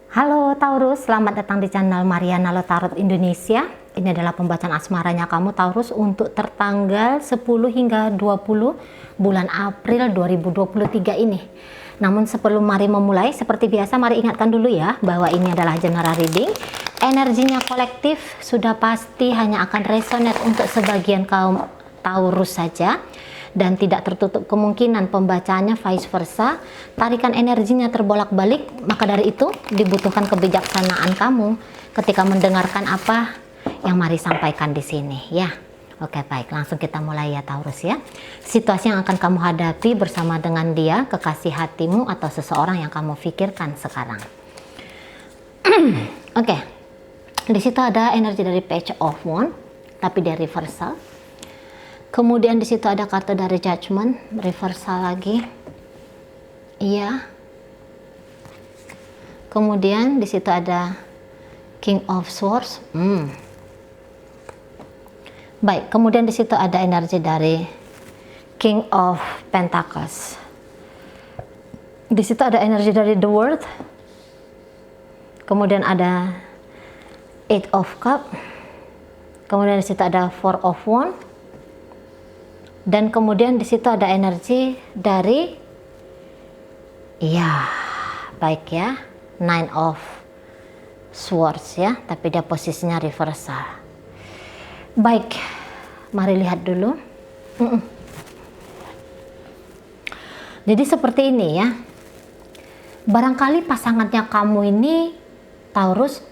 Halo Taurus, selamat datang di channel Mariana Tarot Indonesia. Ini adalah pembacaan asmaranya kamu Taurus untuk tertanggal 10 hingga 20 bulan April 2023 ini. Namun sebelum mari memulai, seperti biasa mari ingatkan dulu ya bahwa ini adalah general reading. Energinya kolektif sudah pasti hanya akan resonate untuk sebagian kaum Taurus saja. Dan tidak tertutup kemungkinan pembacaannya vice versa, tarikan energinya terbolak-balik. Maka dari itu dibutuhkan kebijaksanaan kamu ketika mendengarkan apa yang mari sampaikan di sini ya. Oke, baik, langsung kita mulai ya Taurus ya. Situasi yang akan kamu hadapi bersama dengan dia, kekasih hatimu atau seseorang yang kamu pikirkan sekarang. Oke, di situ ada energi dari Page of Wands tapi dari reversal. Kemudian di situ ada kartu dari Judgment, reversal lagi. Iya. Kemudian di situ ada King of Swords. Baik, kemudian di situ ada energi dari King of Pentacles. Di situ ada energi dari The World. Kemudian ada Eight of Cups. Kemudian di situ ada Four of Wands. Dan kemudian di situ ada energi dari baik ya, Nine of Swords ya, tapi dia posisinya reversal. Baik, mari lihat dulu. Jadi seperti ini ya. Barangkali pasangannya kamu ini Taurus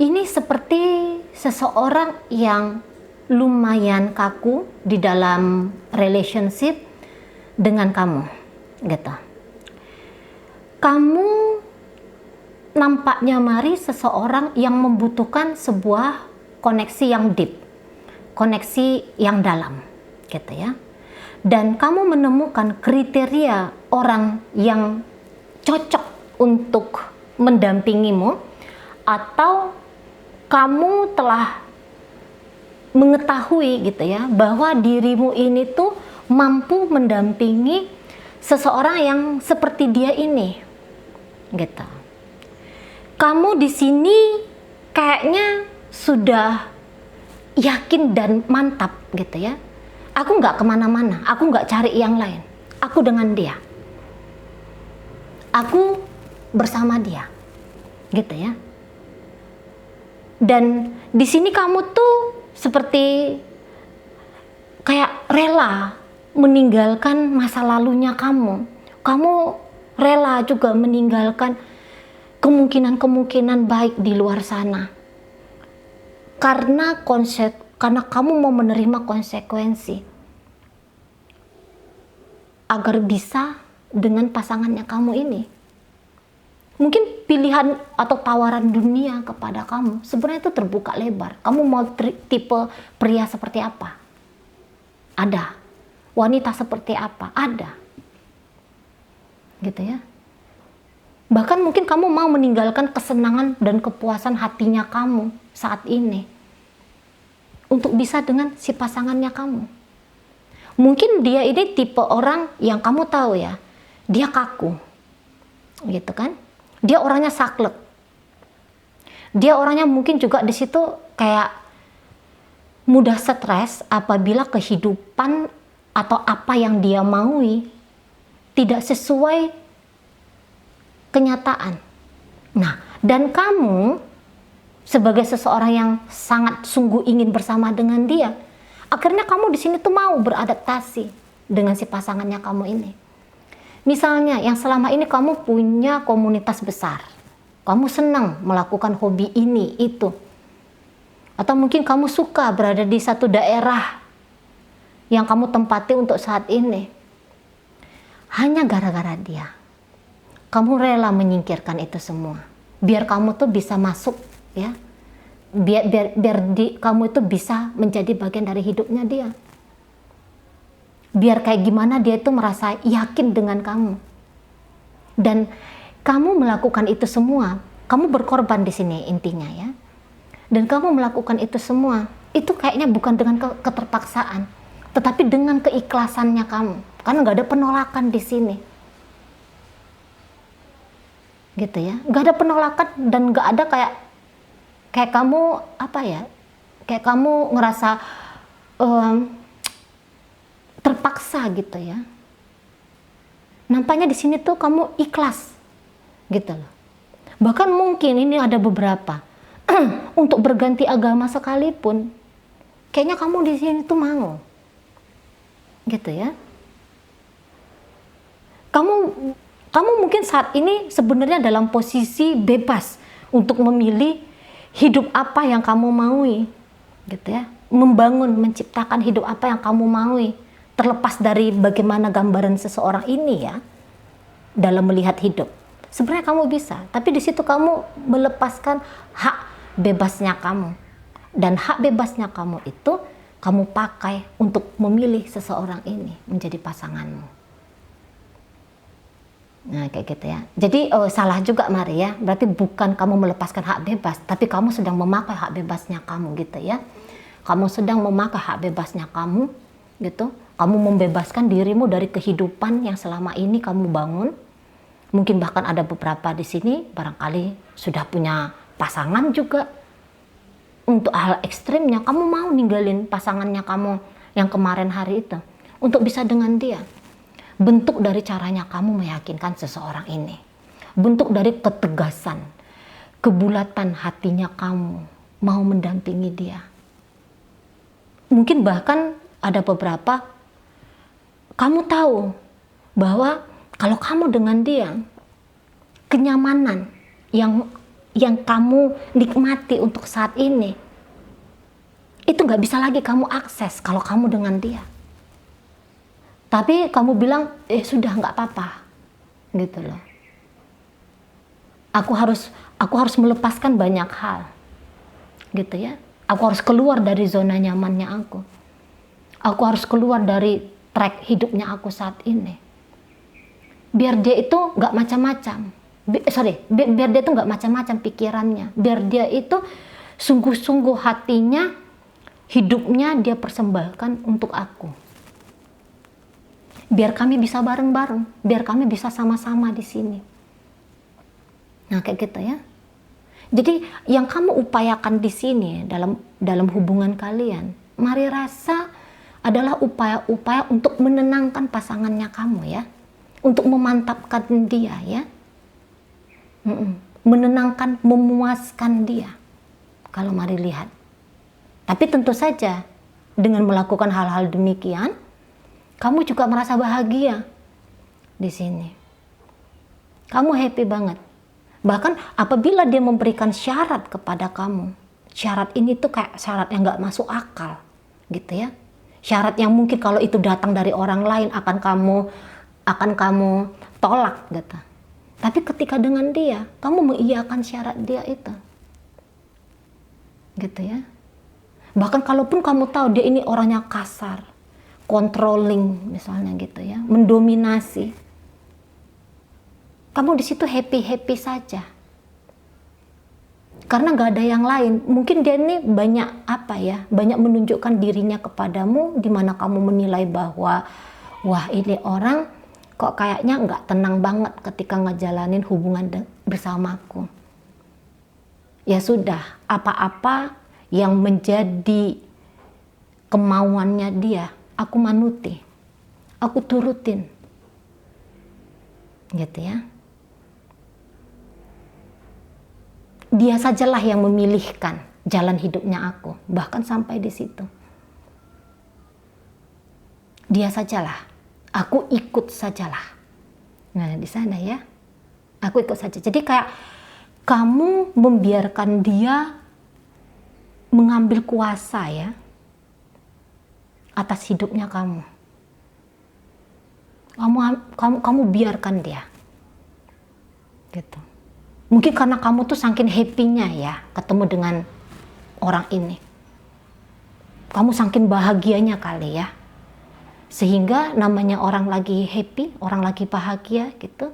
ini seperti seseorang yang lumayan kaku di dalam relationship dengan kamu gitu. Kamu nampaknya mari seseorang yang membutuhkan sebuah koneksi yang deep, koneksi yang dalam gitu ya. Dan kamu menemukan kriteria orang yang cocok untuk mendampingimu, atau kamu telah mengetahui gitu ya bahwa dirimu ini tuh mampu mendampingi seseorang yang seperti dia ini gitu. Kamu di sini kayaknya sudah yakin dan mantap gitu ya. Aku nggak kemana-mana, aku nggak cari yang lain, aku dengan dia, aku bersama dia gitu ya. Dan di sini kamu tuh seperti kayak rela meninggalkan masa lalunya kamu. Kamu rela juga meninggalkan kemungkinan-kemungkinan baik di luar sana. Karena kamu mau menerima konsekuensi. Agar bisa dengan pasangannya kamu ini. Mungkin pilihan atau tawaran dunia kepada kamu sebenarnya itu terbuka lebar. Kamu mau tipe pria seperti apa? Ada. Wanita seperti apa? Ada. Gitu ya. Bahkan mungkin kamu mau meninggalkan kesenangan dan kepuasan hatinya kamu saat ini untuk bisa dengan si pasangannya kamu. Mungkin dia ini tipe orang yang kamu tahu ya, dia kaku. Gitu kan? Dia orangnya saklek. Dia orangnya mungkin juga di situ kayak mudah stres apabila kehidupan atau apa yang dia maui tidak sesuai kenyataan. Nah, dan kamu sebagai seseorang yang sangat sungguh ingin bersama dengan dia, akhirnya kamu di sini tuh mau beradaptasi dengan si pasangannya kamu ini. Misalnya yang selama ini kamu punya komunitas besar, kamu senang melakukan hobi ini itu, atau mungkin kamu suka berada di satu daerah yang kamu tempati untuk saat ini, hanya gara-gara dia kamu rela menyingkirkan itu semua biar kamu tuh bisa masuk ya, biar kamu itu bisa menjadi bagian dari hidupnya dia. Biar kayak gimana dia itu merasa yakin dengan kamu. Dan kamu melakukan itu semua, kamu berkorban di sini intinya ya. Dan kamu melakukan itu semua, itu kayaknya bukan dengan keterpaksaan, tetapi dengan keikhlasannya kamu. Karena nggak ada penolakan di sini. gitu ya. Nggak ada penolakan dan nggak ada kayak kamu apa ya, kayak kamu ngerasa terpaksa gitu ya. Nampaknya di sini tuh kamu ikhlas gitu loh. Bahkan mungkin ini ada beberapa untuk berganti agama sekalipun, kayaknya kamu di sini tuh mau gitu ya. Kamu mungkin saat ini sebenarnya dalam posisi bebas untuk memilih hidup apa yang kamu maui, gitu ya. Membangun, menciptakan hidup apa yang kamu maui, terlepas dari bagaimana gambaran seseorang ini ya dalam melihat hidup. Sebenarnya kamu bisa, tapi di situ kamu melepaskan hak bebasnya kamu, dan hak bebasnya kamu itu kamu pakai untuk memilih seseorang ini menjadi pasanganmu. Nah kayak gitu ya. Jadi salah juga Mari ya. Berarti bukan kamu melepaskan hak bebas, tapi kamu sedang memakai hak bebasnya kamu gitu ya. Kamu sedang memakai hak bebasnya kamu gitu. Kamu membebaskan dirimu dari kehidupan yang selama ini kamu bangun. Mungkin bahkan ada beberapa di sini barangkali sudah punya pasangan juga. Untuk hal ekstrimnya kamu mau ninggalin pasangannya kamu yang kemarin hari itu untuk bisa dengan dia. Bentuk dari caranya kamu meyakinkan seseorang ini. Bentuk dari ketegasan, kebulatan hatinya kamu mau mendampingi dia. Mungkin bahkan ada beberapa kamu tahu bahwa kalau kamu dengan dia, kenyamanan yang kamu nikmati untuk saat ini itu nggak bisa lagi kamu akses kalau kamu dengan dia. Tapi kamu bilang, sudah nggak apa-apa, gitu loh. Aku harus melepaskan banyak hal, gitu ya. Aku harus keluar dari zona nyamannya aku. Aku harus keluar dari track hidupnya aku saat ini. Biar dia itu nggak macam-macam. Biar dia itu nggak macam-macam pikirannya. Biar dia itu sungguh-sungguh hatinya, hidupnya dia persembahkan untuk aku. Biar kami bisa bareng-bareng, biar kami bisa sama-sama di sini. Nah kayak gitu ya. Jadi yang kamu upayakan di sini dalam hubungan kalian, Mari rasa adalah upaya-upaya untuk menenangkan pasangannya kamu ya, untuk memantapkan dia ya, menenangkan, memuaskan dia. Kalau Mari lihat. Tapi tentu saja dengan melakukan hal-hal demikian, kamu juga merasa bahagia di sini. Kamu happy banget. Bahkan apabila dia memberikan syarat kepada kamu, syarat ini tuh kayak syarat yang nggak masuk akal, gitu ya. Syarat yang mungkin kalau itu datang dari orang lain akan kamu tolak, gitu. Tapi ketika dengan dia, kamu mengiyakan syarat dia itu, gitu ya. Bahkan kalaupun kamu tahu dia ini orangnya kasar, controlling misalnya gitu ya, mendominasi, kamu di situ happy saja karena nggak ada yang lain. Mungkin dia ini banyak menunjukkan dirinya kepadamu, di mana kamu menilai bahwa wah ini orang kok kayaknya nggak tenang banget ketika ngejalanin hubungan bersamaku. Ya sudah, apa-apa yang menjadi kemauannya dia aku manuti, aku turutin, gitu ya. Dia sajalah yang memilihkan jalan hidupnya aku, bahkan sampai di situ. Dia sajalah, aku ikut sajalah. Nah di sana ya, aku ikut saja. Jadi kayak kamu membiarkan dia mengambil kuasa ya atas hidupnya kamu. Kamu biarkan dia. Gitu. Mungkin karena kamu tuh saking happy-nya ya ketemu dengan orang ini. Kamu saking bahagianya kali ya. Sehingga namanya orang lagi happy, orang lagi bahagia gitu.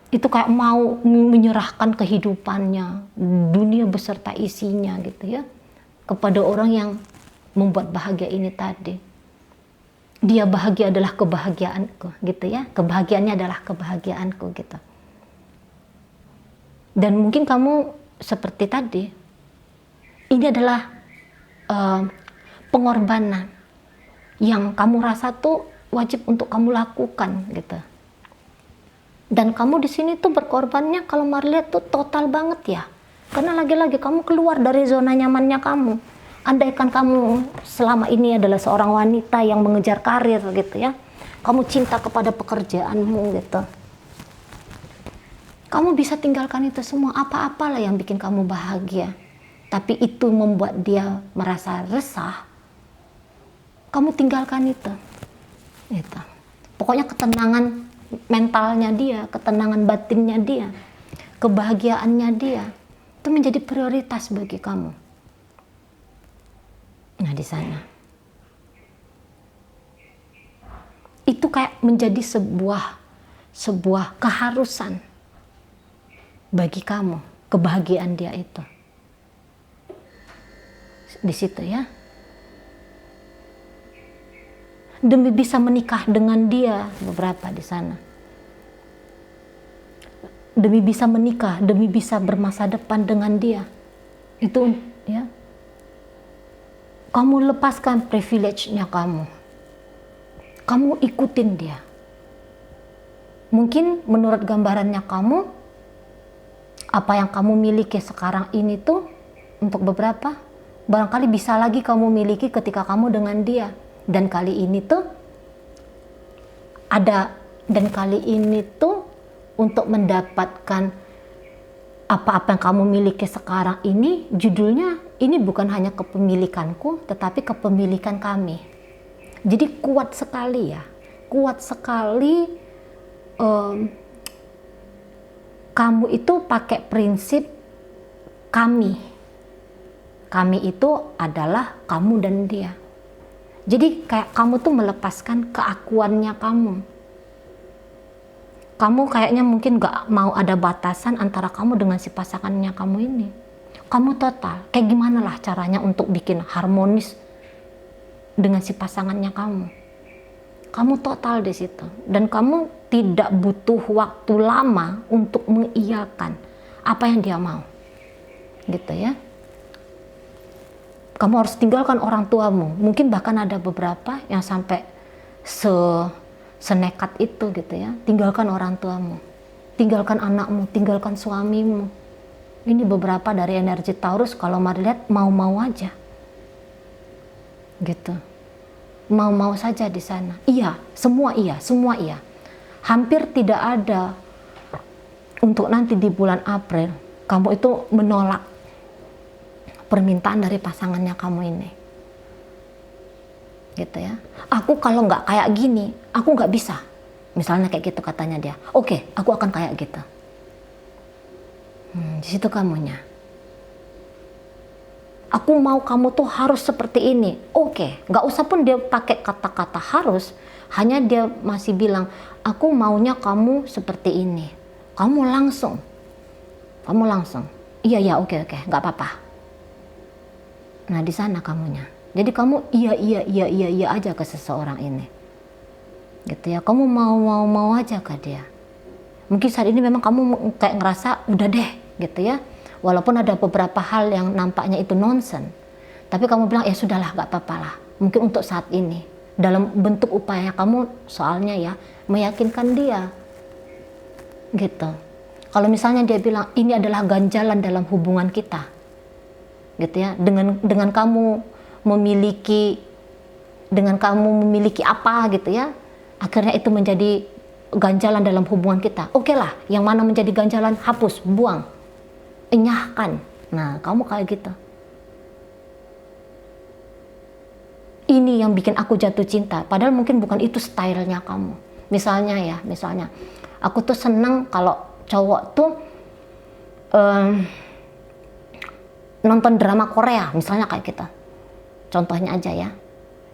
Itu kayak mau menyerahkan kehidupannya, dunia beserta isinya gitu ya, kepada orang yang membuat bahagia ini tadi. Dia bahagia adalah kebahagiaanku gitu ya. Kebahagiaannya adalah kebahagiaanku gitu. Dan mungkin kamu seperti tadi, ini adalah pengorbanan yang kamu rasa tuh wajib untuk kamu lakukan gitu. Dan kamu di sini tuh berkorbannya kalau Mari lihat tuh total banget ya. Karena lagi-lagi kamu keluar dari zona nyamannya kamu. Andaikan kamu selama ini adalah seorang wanita yang mengejar karir gitu ya. Kamu cinta kepada pekerjaanmu gitu. Kamu bisa tinggalkan itu semua, apa-apalah yang bikin kamu bahagia. Tapi itu membuat dia merasa resah. Kamu tinggalkan itu. Gitu. Pokoknya ketenangan mentalnya dia, ketenangan batinnya dia, kebahagiaannya dia, itu menjadi prioritas bagi kamu. Nah, di sana itu kayak menjadi sebuah keharusan bagi kamu, kebahagiaan dia itu. Di situ ya. Demi bisa menikah dengan dia, beberapa di sana. Demi bisa menikah, demi bisa bermasa depan dengan dia. Itu ya. Kamu lepaskan privilege-nya kamu. Kamu ikutin dia. Mungkin menurut gambarannya kamu, apa yang kamu miliki sekarang ini tuh untuk beberapa, barangkali bisa lagi kamu miliki ketika kamu dengan dia. Dan kali ini tuh untuk mendapatkan apa-apa yang kamu miliki sekarang ini, judulnya ini bukan hanya kepemilikanku, tetapi kepemilikan kami. Jadi kuat sekali ya, kuat sekali. Kamu itu pakai prinsip kami. Kami itu adalah kamu dan dia. Jadi kayak kamu tuh melepaskan keakuannya kamu. Kamu kayaknya mungkin gak mau ada batasan antara kamu dengan si pasangannya kamu ini. Kamu total, kayak gimana lah caranya untuk bikin harmonis dengan si pasangannya kamu. Kamu total di situ. Dan kamu tidak butuh waktu lama untuk mengiyakan apa yang dia mau. Gitu ya. Kamu harus tinggalkan orang tuamu. Mungkin bahkan ada beberapa yang sampai senekat itu gitu ya. Tinggalkan orang tuamu, tinggalkan anakmu, tinggalkan suamimu. Ini beberapa dari energi Taurus, kalau Mari lihat mau-mau aja. Gitu. Mau-mau saja di sana. Iya, semua iya, semua iya. Hampir tidak ada untuk nanti di bulan April kamu itu menolak permintaan dari pasangannya kamu ini. Gitu ya. Aku kalau nggak kayak gini, aku nggak bisa. Misalnya kayak gitu katanya dia. Oke, aku akan kayak gitu. Di situ kamunya. Aku mau kamu tuh harus seperti ini. Oke, nggak usah pun dia pakai kata-kata harus. Hanya dia masih bilang, aku maunya kamu seperti ini. Kamu langsung. Iya, oke, nggak apa-apa. Nah, di sana kamunya. Jadi kamu iya aja ke seseorang ini. Gitu ya. Kamu mau aja ke dia. Mungkin saat ini memang kamu kayak ngerasa udah deh, gitu ya. Walaupun ada beberapa hal yang nampaknya itu nonsen. Tapi kamu bilang ya sudahlah, nggak apa-apa lah. Mungkin untuk saat ini. Dalam bentuk upaya kamu soalnya ya meyakinkan dia. Gitu. Kalau misalnya dia bilang ini adalah ganjalan dalam hubungan kita. Gitu ya, dengan kamu memiliki apa gitu ya, akhirnya itu menjadi ganjalan dalam hubungan kita. Oke lah, yang mana menjadi ganjalan hapus, buang, enyahkan. Nah, kamu kayak gitu. Ini yang bikin aku jatuh cinta, padahal mungkin bukan itu stylenya kamu. Misalnya aku tuh seneng kalau cowok tuh nonton drama Korea, misalnya kayak gitu. Contohnya aja ya.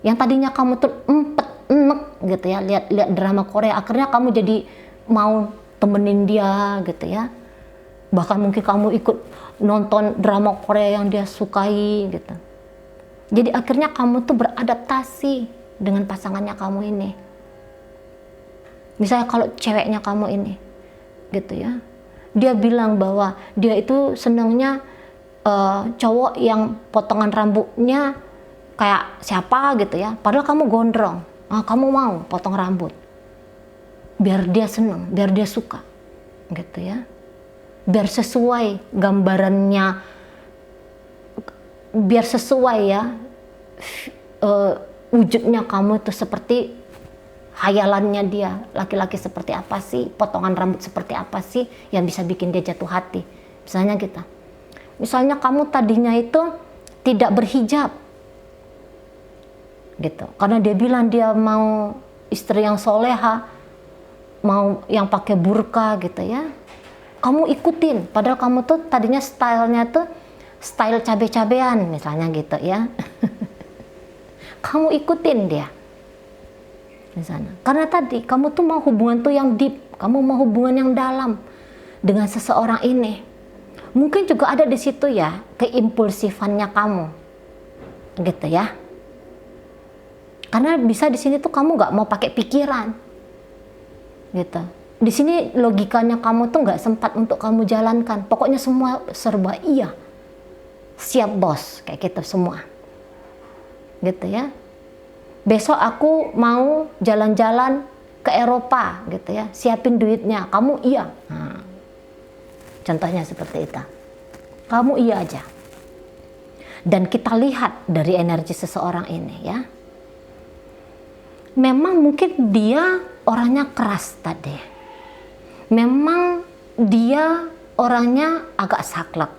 Yang tadinya kamu tuh enek gitu ya, lihat drama Korea, akhirnya kamu jadi mau temenin dia gitu ya. Bahkan mungkin kamu ikut nonton drama Korea yang dia sukai gitu. Jadi akhirnya kamu tuh beradaptasi dengan pasangannya kamu ini. Misalnya kalau ceweknya kamu ini gitu ya. dia bilang bahwa dia itu senangnya cowok yang potongan rambutnya kayak siapa gitu ya, padahal kamu gondrong, kamu mau potong rambut biar dia senang, biar dia suka gitu ya, biar sesuai gambarannya, biar sesuai ya wujudnya kamu itu seperti hayalannya dia, laki-laki seperti apa sih, potongan rambut seperti apa sih yang bisa bikin dia jatuh hati. Misalnya gitu, misalnya kamu tadinya itu tidak berhijab gitu, karena dia bilang dia mau istri yang soleha, mau yang pakai burka gitu ya, kamu ikutin, padahal kamu tuh tadinya stylenya tuh style cabe-cabean misalnya gitu ya. Kamu ikutin dia di sana, karena tadi kamu tuh mau hubungan tuh yang deep, kamu mau hubungan yang dalam dengan seseorang ini. Mungkin juga ada di situ ya keimpulsifannya kamu gitu ya, karena bisa di sini tuh kamu nggak mau pakai pikiran gitu. Di sini logikanya kamu tuh nggak sempat untuk kamu jalankan. Pokoknya semua serba iya, siap bos, kayak gitu semua, gitu ya. Besok aku mau jalan-jalan ke Eropa, gitu ya. Siapin duitnya, kamu iya. Nah, contohnya seperti itu. Kamu iya aja. Dan kita lihat dari energi seseorang ini ya. Memang mungkin dia orangnya keras tadi. Memang dia orangnya agak saklek.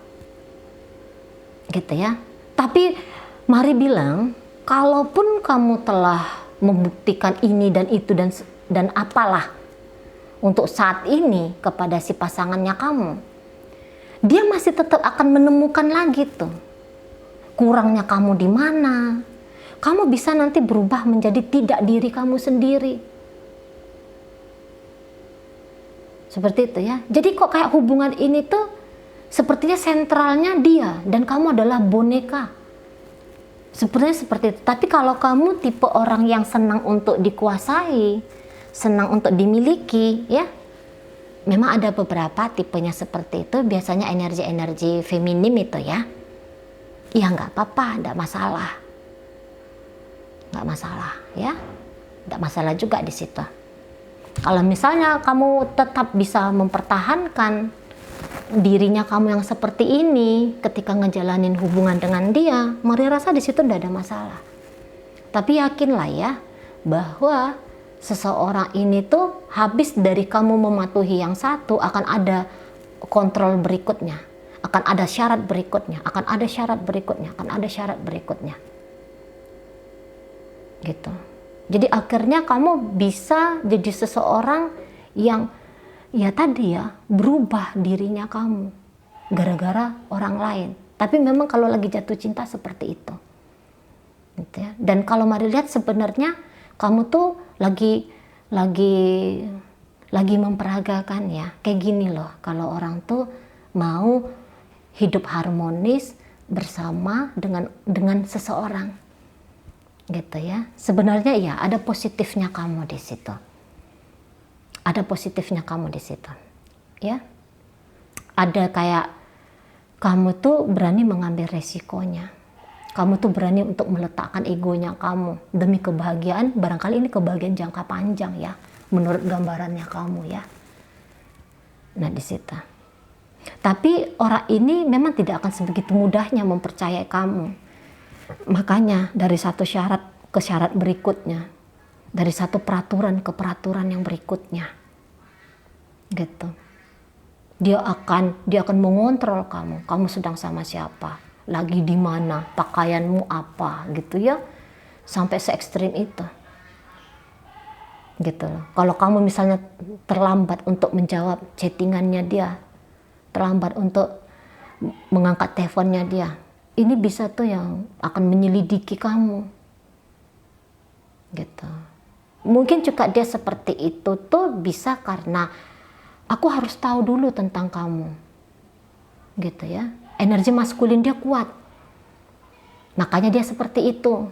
Gitu ya. Tapi mari bilang, kalaupun kamu telah membuktikan ini dan itu dan apalah untuk saat ini kepada si pasangannya kamu, dia masih tetap akan menemukan lagi tuh kurangnya kamu di mana. Kamu bisa nanti berubah menjadi tidak diri kamu sendiri. Seperti itu ya. Jadi kok kayak hubungan ini tuh sepertinya sentralnya dia dan kamu adalah boneka. Sebenarnya seperti itu. Tapi kalau kamu tipe orang yang senang untuk dikuasai, senang untuk dimiliki ya, memang ada beberapa tipenya seperti itu. Biasanya energi-energi feminim itu ya. Ya nggak apa-apa, nggak masalah. Nggak masalah ya, nggak masalah juga di situ. Kalau misalnya kamu tetap bisa mempertahankan dirinya kamu yang seperti ini ketika ngejalanin hubungan dengan dia, mari rasa di situ nggak ada masalah. Tapi yakinlah ya bahwa seseorang ini tuh habis dari kamu mematuhi yang satu, akan ada kontrol berikutnya, akan ada syarat berikutnya, akan ada syarat berikutnya, akan ada syarat berikutnya. Gitu. Jadi akhirnya kamu bisa jadi seseorang yang ya tadi ya berubah dirinya kamu gara-gara orang lain. Tapi memang kalau lagi jatuh cinta seperti itu. Gitu ya. Dan kalau mari lihat sebenarnya kamu tuh lagi memperagakan ya. Kayak gini loh, kalau orang tuh mau hidup harmonis bersama dengan seseorang. Gitu ya. Sebenarnya ya ada positifnya kamu di situ. Ada positifnya kamu di situ. Ya. Ada kayak kamu tuh berani mengambil resikonya. Kamu tuh berani untuk meletakkan egonya kamu demi kebahagiaan, barangkali ini kebahagiaan jangka panjang ya, menurut gambarannya kamu ya. Nah di situ. Tapi orang ini memang tidak akan sebegitu mudahnya mempercayai kamu. Makanya dari satu syarat ke syarat berikutnya, dari satu peraturan ke peraturan yang berikutnya, gitu. Dia akan mengontrol kamu sedang sama siapa, lagi di mana, pakaianmu apa, gitu ya, sampai se ekstrim itu, gitu loh. Kalau kamu misalnya terlambat untuk menjawab chattingannya dia, terlambat untuk mengangkat teleponnya dia, ini bisa tuh yang akan menyelidiki kamu, gitu. Mungkin juga dia seperti itu tuh bisa karena aku harus tahu dulu tentang kamu, gitu ya. Energi maskulin dia kuat, makanya dia seperti itu.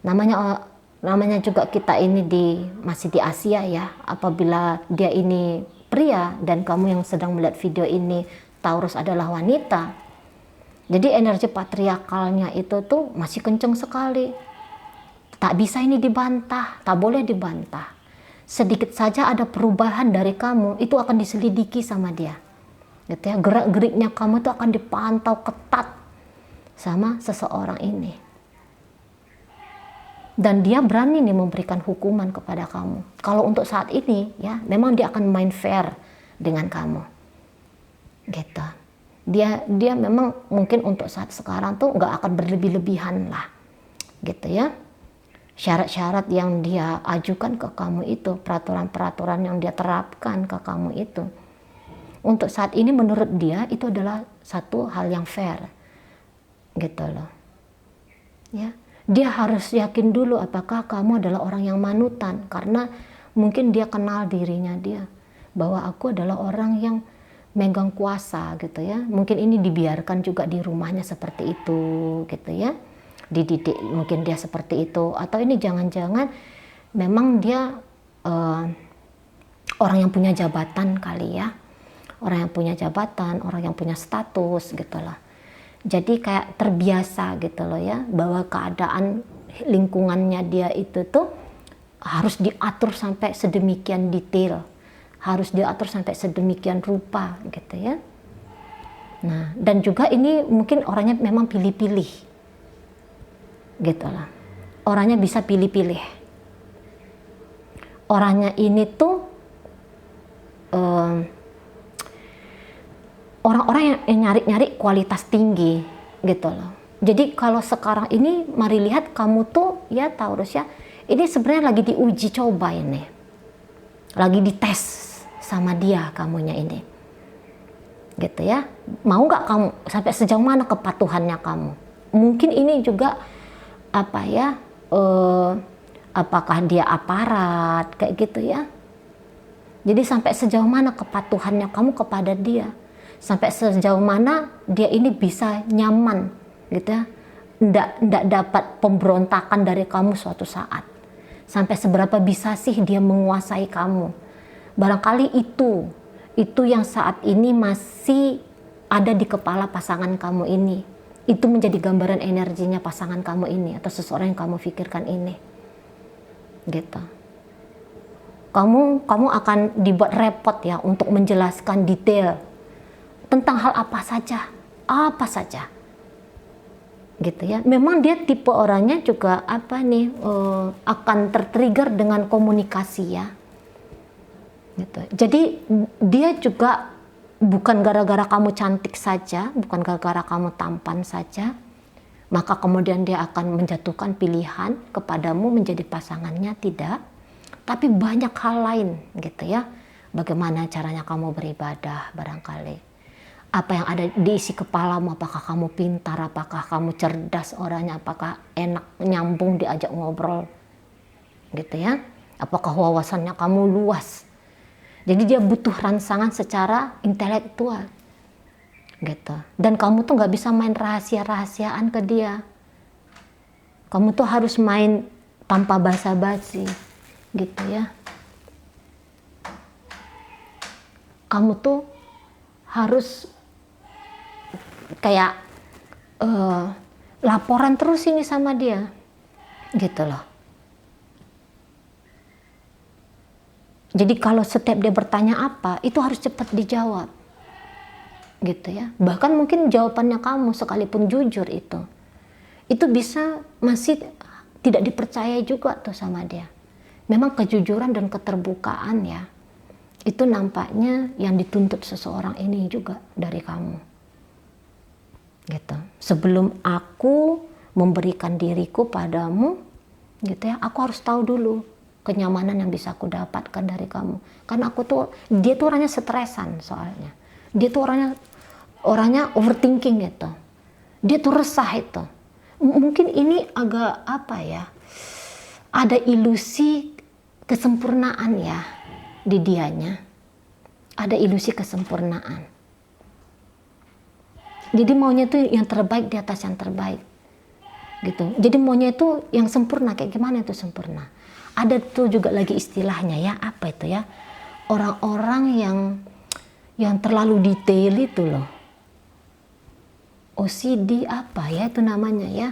Namanya juga kita ini masih di Asia ya. Apabila dia ini pria dan kamu yang sedang melihat video ini Taurus adalah wanita, jadi energi patriarkalnya itu tuh masih kenceng sekali. Tak bisa ini dibantah, tak boleh dibantah. Sedikit saja ada perubahan dari kamu, itu akan diselidiki sama dia. Gitu ya, gerak-geriknya kamu tuh akan dipantau ketat sama seseorang ini. Dan dia berani nih memberikan hukuman kepada kamu. Kalau untuk saat ini ya, memang dia akan main fair dengan kamu. Gitu. Dia memang mungkin untuk saat sekarang tuh nggak akan berlebih-lebihan lah. Gitu ya. Syarat-syarat yang dia ajukan ke kamu itu, peraturan-peraturan yang dia terapkan ke kamu itu, untuk saat ini menurut dia itu adalah satu hal yang fair, gitu loh. Ya, dia harus yakin dulu apakah kamu adalah orang yang manutan, karena mungkin dia kenal dirinya dia, bahwa aku adalah orang yang megang kuasa, gitu ya. Mungkin ini dibiarkan juga di rumahnya seperti itu, gitu ya. Dididik mungkin dia seperti itu, atau ini jangan-jangan memang dia orang yang punya jabatan kali ya, orang yang punya jabatan, orang yang punya status gitu loh. Jadi kayak terbiasa gitu loh ya, bahwa keadaan lingkungannya dia itu tuh harus diatur sampai sedemikian detail, harus diatur sampai sedemikian rupa gitu ya. Nah, dan juga ini mungkin orangnya memang pilih-pilih gitu lah. Orangnya bisa pilih-pilih. Orangnya ini tuh orang-orang yang nyari-nyari kualitas tinggi gitu loh. Jadi kalau sekarang ini mari lihat kamu tuh ya Taurus ya, ini sebenarnya lagi diuji coba ini. Lagi dites sama dia kamunya ini. Gitu ya. Mau nggak kamu, sampai sejauh mana kepatuhannya kamu? Mungkin ini juga apa ya, apakah dia aparat kayak gitu ya. Jadi sampai sejauh mana kepatuhannya kamu kepada dia, sampai sejauh mana dia ini bisa nyaman gitu ya, ndak dapat pemberontakan dari kamu suatu saat, sampai seberapa bisa sih dia menguasai kamu. Barangkali itu yang saat ini masih ada di kepala pasangan kamu ini. Itu menjadi gambaran energinya pasangan kamu ini atau seseorang yang kamu pikirkan ini, gitu. Kamu akan dibuat repot ya untuk menjelaskan detail tentang hal apa saja, gitu ya. Memang dia tipe orangnya juga apa nih, akan tertrigger dengan komunikasi ya, gitu. Jadi dia juga bukan gara-gara kamu cantik saja, bukan gara-gara kamu tampan saja, maka kemudian dia akan menjatuhkan pilihan kepadamu menjadi pasangannya, tidak. Tapi banyak hal lain gitu ya. Bagaimana caranya kamu beribadah barangkali. Apa yang ada di isi kepalamu, apakah kamu pintar, apakah kamu cerdas orangnya, apakah enak nyambung diajak ngobrol gitu ya. Apakah wawasannya kamu luas. Jadi dia butuh rangsangan secara intelektual gitu. Dan kamu tuh nggak bisa main rahasia-rahasiaan ke dia. Kamu tuh harus main tanpa basa-basi gitu ya. Kamu tuh harus kayak laporan terus ini sama dia gitu loh. Jadi kalau setiap dia bertanya apa, itu harus cepat dijawab. Gitu ya. Bahkan mungkin jawabannya kamu sekalipun jujur itu bisa masih tidak dipercaya juga tuh sama dia. Memang kejujuran dan keterbukaan ya, itu nampaknya yang dituntut seseorang ini juga dari kamu. Gitu. Sebelum aku memberikan diriku padamu, gitu ya, aku harus tahu dulu kenyamanan yang bisa aku dapatkan dari kamu. Karena dia tuh orangnya stresan soalnya. Dia tuh orangnya overthinking gitu. Dia tuh resah itu. Mungkin ini agak apa ya, ada ilusi kesempurnaan ya di dianya. Ada ilusi kesempurnaan. Jadi maunya tuh yang terbaik di atas yang terbaik. Gitu. Jadi maunya itu yang sempurna, kayak gimana itu sempurna? Ada tuh juga lagi istilahnya ya, apa itu ya? orang-orang yang terlalu detail itu loh. OCD apa ya itu namanya ya.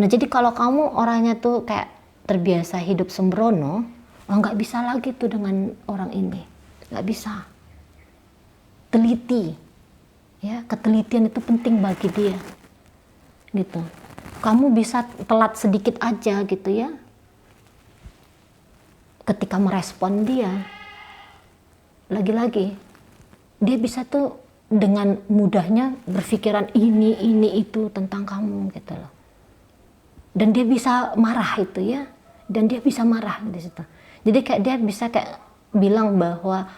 Nah jadi kalau kamu orangnya tuh kayak terbiasa hidup sembrono, nggak bisa lagi tuh dengan orang ini, nggak bisa. Teliti, ya ketelitian itu penting bagi dia, gitu. Kamu bisa telat sedikit aja gitu ya, ketika merespon dia. Lagi-lagi dia bisa tuh dengan mudahnya berpikiran ini itu tentang kamu gitu loh. Dan dia bisa marah itu ya, dan dia bisa marah di situ. Jadi kayak dia bisa kayak bilang bahwa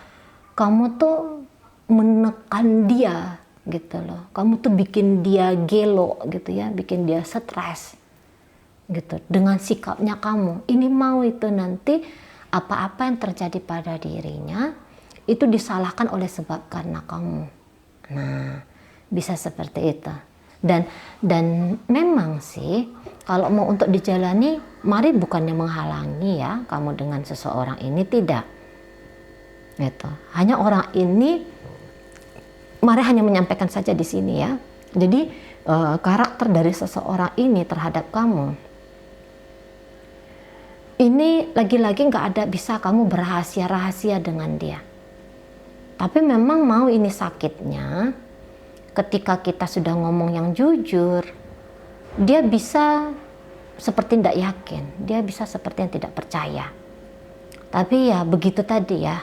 kamu tuh menekan dia gitu loh. Kamu tuh bikin dia gelo gitu ya, bikin dia stres gitu dengan sikapnya kamu. Ini mau itu nanti apa-apa yang terjadi pada dirinya itu disalahkan oleh sebab karena kamu. Nah, bisa seperti itu. Dan memang sih kalau mau untuk dijalani, mari bukannya menghalangi ya kamu dengan seseorang ini, tidak. Gitu. Hanya orang ini, mari hanya menyampaikan saja di sini ya. Jadi karakter dari seseorang ini terhadap kamu, ini lagi-lagi nggak ada bisa kamu berrahasia-rahasia dengan dia. Tapi memang mau ini sakitnya, ketika kita sudah ngomong yang jujur, dia bisa seperti tidak yakin, dia bisa seperti yang tidak percaya. Tapi ya begitu tadi ya,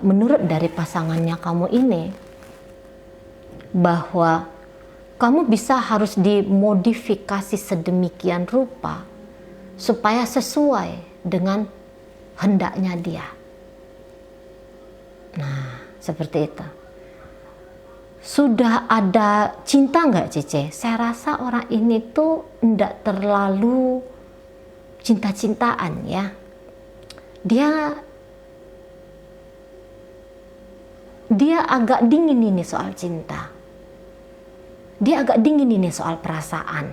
menurut dari pasangannya kamu ini, bahwa kamu bisa harus dimodifikasi sedemikian rupa supaya sesuai dengan hendaknya dia. Nah, seperti itu. Sudah ada cinta nggak Cice? Saya rasa orang ini tuh nggak terlalu cinta-cintaan ya. Dia agak dingin ini soal cinta. Dia agak dingin ini soal perasaan.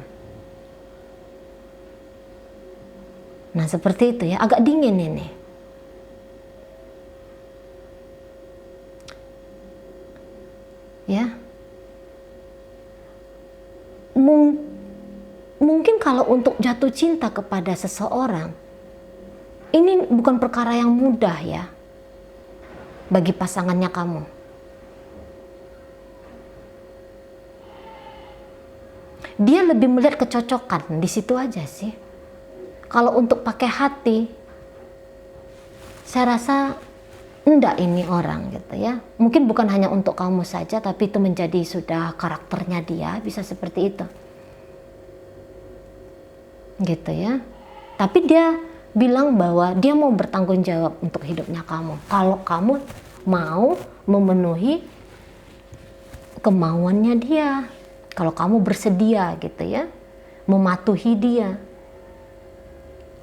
Nah, seperti itu ya, agak dingin ini. Ya, mungkin kalau untuk jatuh cinta kepada seseorang, ini bukan perkara yang mudah ya bagi pasangannya kamu. Dia lebih melihat kecocokan di situ aja sih. Kalau untuk pakai hati, saya rasa enggak ini orang gitu ya. Mungkin bukan hanya untuk kamu saja, tapi itu menjadi sudah karakternya dia, bisa seperti itu. Gitu ya. Tapi dia bilang bahwa dia mau bertanggung jawab untuk hidupnya kamu. Kalau kamu mau memenuhi kemauannya dia. Kalau kamu bersedia gitu ya, mematuhi dia.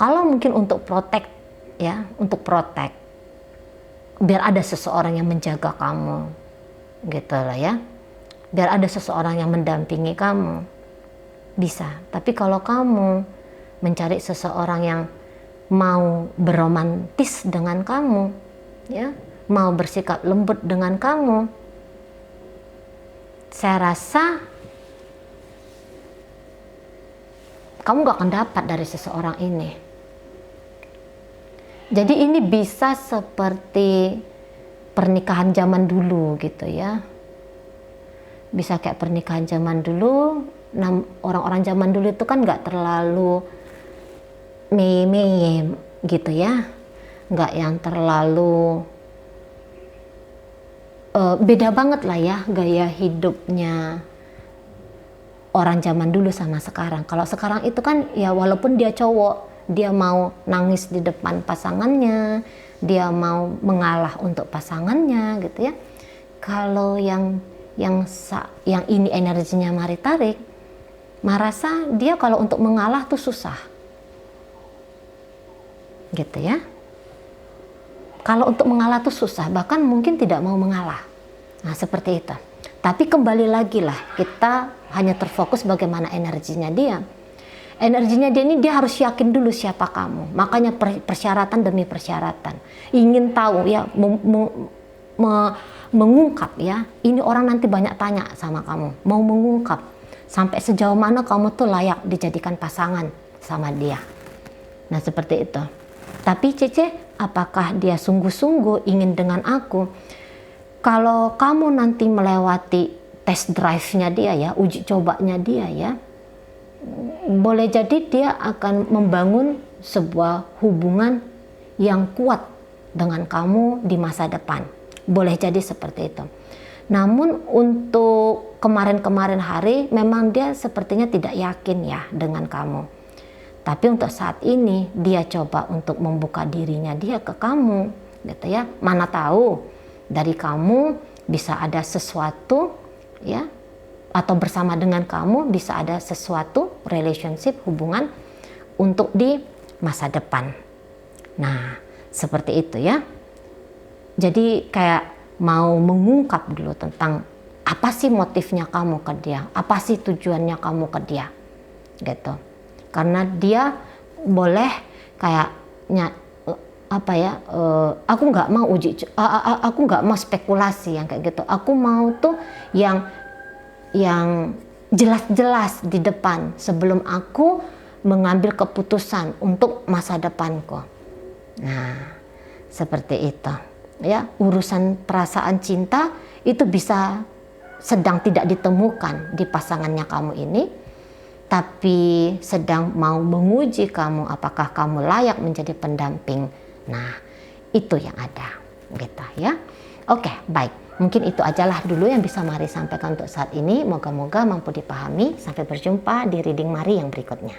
Kalau mungkin untuk protect ya, untuk protect, biar ada seseorang yang menjaga kamu gitu lah ya, biar ada seseorang yang mendampingi kamu, bisa. Tapi kalau kamu mencari seseorang yang mau beromantis dengan kamu ya, mau bersikap lembut dengan kamu, saya rasa kamu gak akan dapat dari seseorang ini. Jadi ini bisa seperti pernikahan zaman dulu gitu ya. Bisa kayak pernikahan zaman dulu. Orang-orang zaman dulu itu kan gak terlalu meme gitu ya. Gak yang terlalu beda banget lah ya gaya hidupnya orang zaman dulu sama sekarang. Kalau sekarang itu kan ya walaupun dia cowok, dia mau nangis di depan pasangannya, dia mau mengalah untuk pasangannya gitu ya. Kalau yang ini energinya mari tarik, merasa dia kalau untuk mengalah tuh susah. Gitu ya. Kalau untuk mengalah tuh susah, bahkan mungkin tidak mau mengalah. Nah, seperti itu. Tapi kembali lagi lah, kita hanya terfokus bagaimana energinya dia. Energinya dia ini, dia harus yakin dulu siapa kamu. Makanya persyaratan demi persyaratan. Ingin tahu ya, mengungkap ya. Ini orang nanti banyak tanya sama kamu. Mau mengungkap sampai sejauh mana kamu tuh layak dijadikan pasangan sama dia. Nah seperti itu. Tapi Cece, apakah dia sungguh-sungguh ingin dengan aku? Kalau kamu nanti melewati test drive-nya dia ya, uji cobanya dia ya, boleh jadi dia akan membangun sebuah hubungan yang kuat dengan kamu di masa depan. Boleh jadi seperti itu. Namun untuk kemarin-kemarin hari memang dia sepertinya tidak yakin ya dengan kamu. Tapi untuk saat ini dia coba untuk membuka dirinya dia ke kamu, gitu ya. Mana tahu dari kamu bisa ada sesuatu ya, atau bersama dengan kamu bisa ada sesuatu relationship, hubungan untuk di masa depan. Nah seperti itu ya. Jadi kayak mau mengungkap dulu tentang apa sih motifnya kamu ke dia, apa sih tujuannya kamu ke dia, gitu. Karena dia boleh kayaknya apa ya, aku nggak mau aku nggak mau spekulasi yang kayak gitu. Aku mau tuh yang jelas-jelas di depan sebelum aku mengambil keputusan untuk masa depanku. Nah seperti itu ya. Urusan perasaan cinta itu bisa sedang tidak ditemukan di pasangannya kamu ini, tapi sedang mau menguji kamu apakah kamu layak menjadi pendamping. Nah itu yang ada gitu ya. Oke, baik, mungkin itu ajalah dulu yang bisa Mari sampaikan untuk saat ini. Moga-moga mampu dipahami. Sampai berjumpa di reading Mari yang berikutnya.